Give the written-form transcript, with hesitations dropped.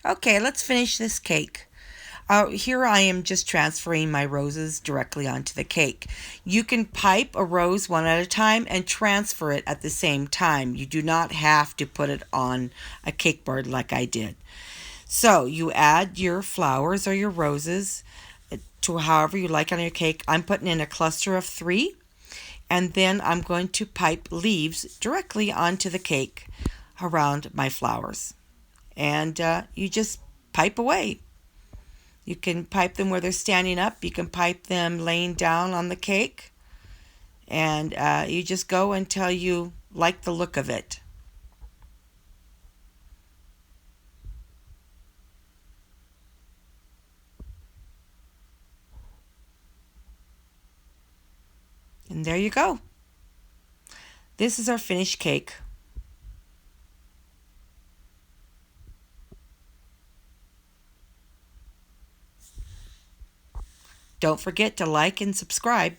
Okay, let's finish this cake. Here I am just transferring my roses directly onto the cake. You can pipe a rose one at a time and transfer it at the same time. You do not have to put it on a cake board like I did. So you add your flowers or your roses to however you like on your cake. I'm putting in a cluster of 3, and then I'm going to pipe leaves directly onto the cake around my flowers. And you just pipe away. You can pipe them where they're standing up. You can pipe them laying down on the cake. And you just go until you like the look of it. And there you go. This is our finished cake. Don't forget to like and subscribe.